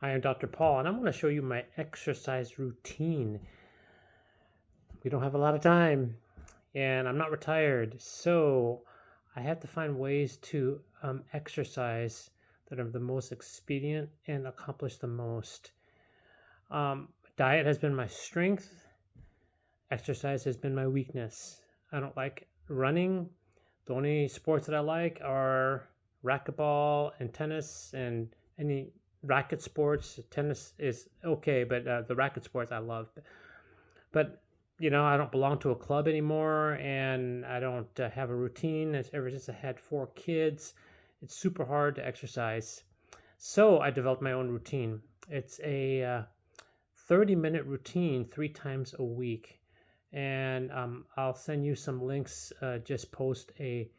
Hi, I'm Dr. Paul, and I'm going to show you my exercise routine. We don't have a lot of time, and I'm not retired, so I have to find ways to exercise that are the most expedient and accomplish the most. Diet has been my strength, exercise has been my weakness. I don't like running. The only sports that I like are racquetball and tennis, and any racket sports. Tennis is okay, but the racket sports I love. But I don't belong to a club anymore, and I don't have a routine. Ever since I had 4 kids, it's super hard to exercise. So I developed my own routine. It's a 30-minute routine 3 times a week, and I'll send you some links. Just post a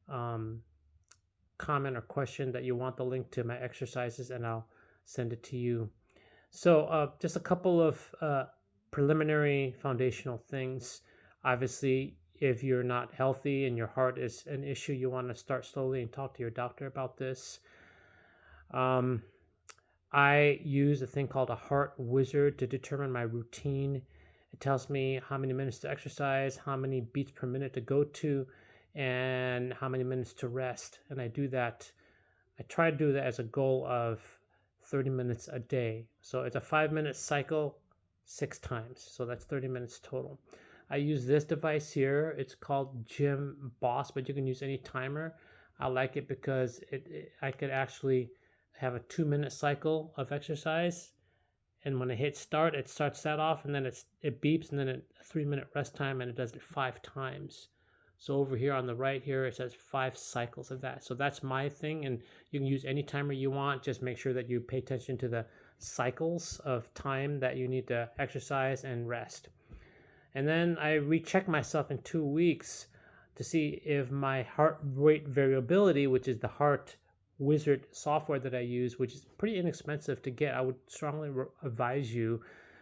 um, comment or question that you want the link to my exercises, and I'll send it to you. So, just a couple of preliminary foundational things. Obviously, if you're not healthy and your heart is an issue, you want to start slowly and talk to your doctor about this. Um, I use a thing called a heart wizard to determine my routine. It tells me how many minutes to exercise, how many beats per minute to go to, and how many minutes to rest. And I do that. I try to do that as a goal of 30 minutes a day. So it's a 5-minute cycle 6 times. So that's 30 minutes total. I use this device here. It's called Gym Boss, but you can use any timer. I like it because I could actually have a 2-minute cycle of exercise, and when I hit start, it starts that off, and then it beeps, and then a 3-minute rest time, and it does it 5 times. So over here on the right here, it says 5 cycles of that. So that's my thing, and you can use any timer you want. Just make sure that you pay attention to the cycles of time that you need to exercise and rest. And then I recheck myself in 2 weeks to see if my heart rate variability, which is the heart wizard software that I use, which is pretty inexpensive to get. I would strongly advise you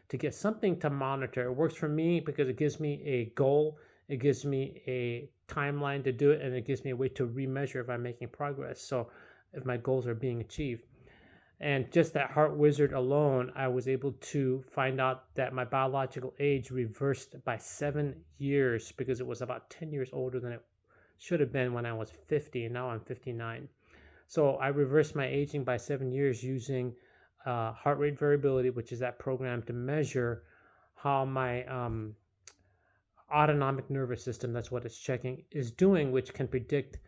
to get something to monitor. It works for me because it gives me a goal, it gives me a timeline to do it, and it gives me a way to remeasure if I'm making progress. So if my goals are being achieved. And just that heart wizard alone, I was able to find out that my biological age reversed by 7 years because it was about 10 years older than it should have been when I was 50, and now I'm 59. So I reversed my aging by 7 years using heart rate variability, which is that program to measure how my autonomic nervous system, that's what it's checking, is doing, which can predict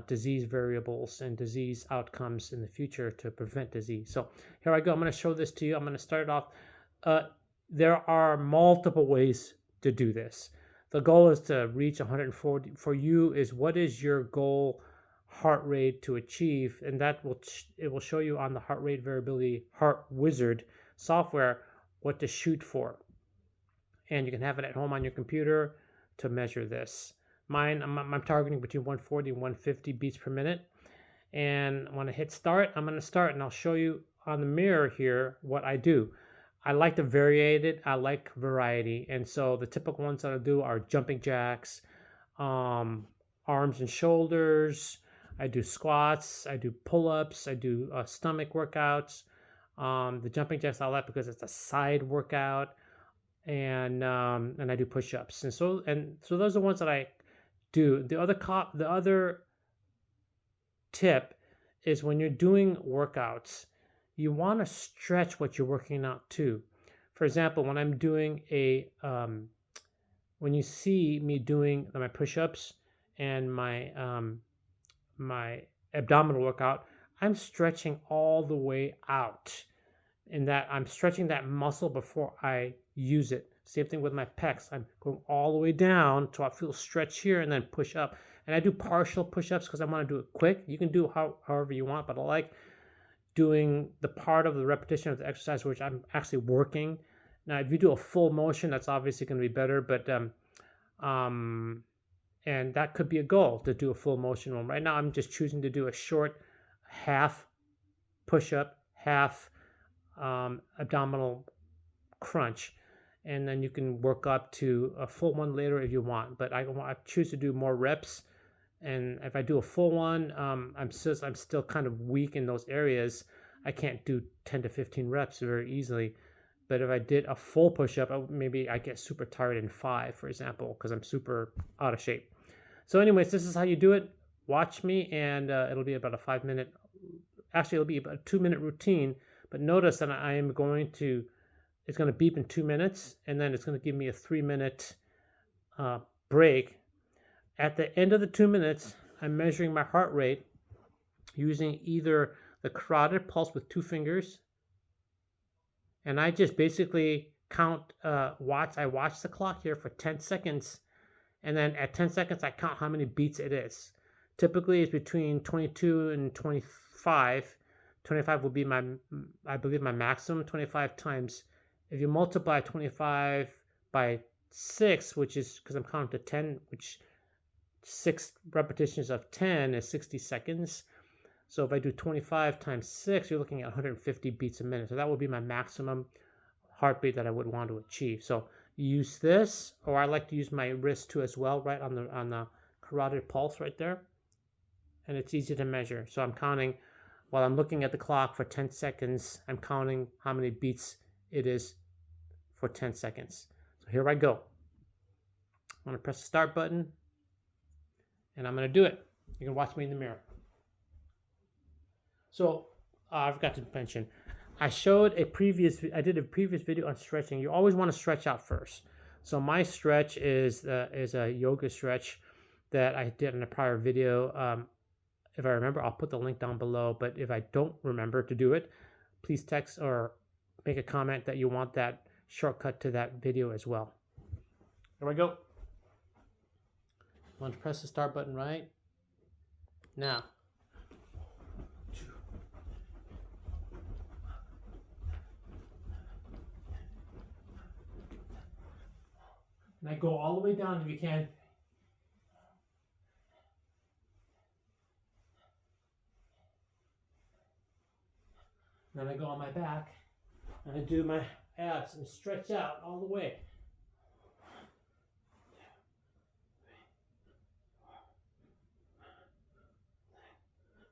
disease variables and disease outcomes in the future to prevent disease. So here I go. I'm going to show this to you. I'm going to start it off. There are multiple ways to do this. The goal is to reach 140. For you, is what is your goal heart rate to achieve, and it will show you on the heart rate variability heart wizard software what to shoot for, and you can have it at home on your computer to measure this. Mine, I'm targeting between 140 and 150 beats per minute. And when I hit start, I'm going to start, and I'll show you on the mirror here what I do. I like to vary it. I like variety. And so the typical ones that I do are jumping jacks, arms and shoulders. I do squats. I do pull-ups. I do stomach workouts. The jumping jacks I like because it's a side workout, and I do push-ups, and so those are the ones that I do. The other tip is when you're doing workouts, you want to stretch what you're working out to. For example, when I'm doing when you see me doing my push-ups and my abdominal workout, I'm stretching all the way out, in that I'm stretching that muscle before I use it. Same thing with my pecs. I'm going all the way down till I feel stretch here and then push up. And I do partial push-ups because I want to do it quick. You can do however you want, but I like doing the part of the repetition of the exercise which I'm actually working. Now, if you do a full motion, that's obviously going to be better, but and that could be a goal to do a full motion one. Right now, I'm just choosing to do a short half push-up, half abdominal crunch, and then you can work up to a full one later if you want. But I choose to do more reps, and if I do a full one, I'm still kind of weak in those areas. I can't do 10 to 15 reps very easily. But if I did a full push-up, maybe I get super tired in 5, for example, because I'm super out of shape. So anyways, this is how you do it. Watch me, and it'll be about a 5-minute, actually it'll be about a 2-minute routine. But notice that I am going to, it's going to beep in 2 minutes, and then it's going to give me a 3-minute break. At the end of the 2 minutes, I'm measuring my heart rate using either the carotid pulse with 2 fingers, and I just basically count, I watch the clock here for 10 seconds, and then at 10 seconds, I count how many beats it is. Typically, it's between 22 and 25. 25 will be I believe, my maximum. 25 times, if you multiply 25 by 6, which is, because I'm counting to 10, which 6 repetitions of 10 is 60 seconds. So if I do 25 times 6, you're looking at 150 beats a minute. So that would be my maximum heartbeat that I would want to achieve. So use this, or I like to use my wrist too as well, right on the carotid pulse right there. And it's easy to measure. So I'm counting, while I'm looking at the clock for 10 seconds, I'm counting how many beats it is for 10 seconds. So here I go. I'm going to press the start button, and I'm going to do it. You can watch me in the mirror. So I forgot to mention, I did a previous video on stretching. You always want to stretch out first. So my stretch is a yoga stretch that I did in a prior video. If I remember, I'll put the link down below. But if I don't remember to do it, please text or make a comment that you want that shortcut to that video as well. There we go. I'm going to press the start button right now. And I go all the way down if you can. Then I go on my back and I do my abs and stretch out all the way.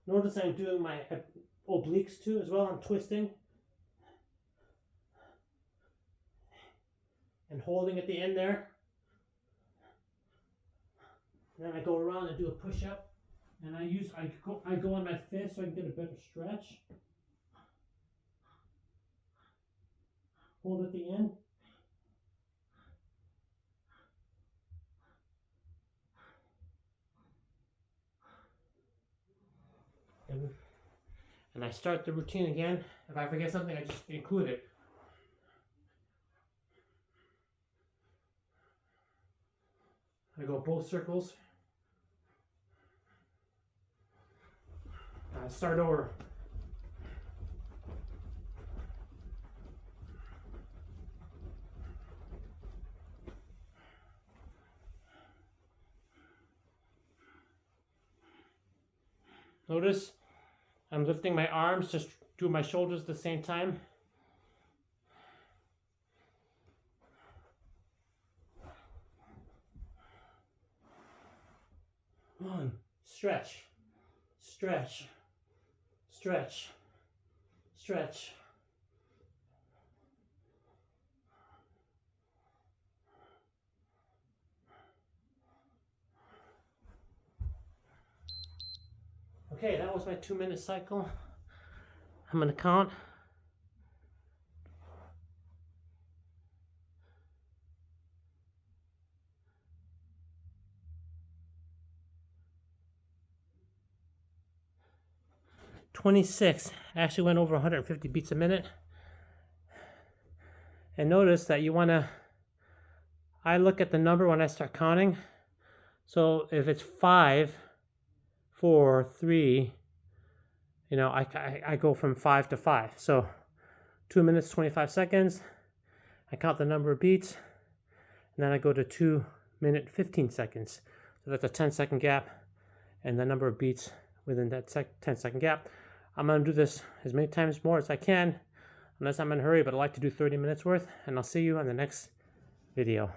Notice I'm doing my obliques too as well. I'm twisting and holding at the end there. Then I go around and do a push-up, and I go on my fist so I can get a better stretch. Hold at the end. And I start the routine again. If I forget something, I just include it. I go both circles. I start over. Notice I'm lifting my arms, just do my shoulders at the same time. One, stretch, stretch, stretch, stretch. Okay, that was my 2-minute cycle. I'm going to count. "26." I actually went over 150 beats a minute. And notice that I look at the number when I start counting. So if it's 5, 4, 3, I go from 5 to 5. So 2 minutes, 25 seconds. I count the number of beats, and then I go to 2 minute, 15 seconds. So that's a 10-second gap, and the number of beats within that 10-second gap. I'm going to do this as many times more as I can, unless I'm in a hurry, but I like to do 30 minutes worth, and I'll see you on the next video.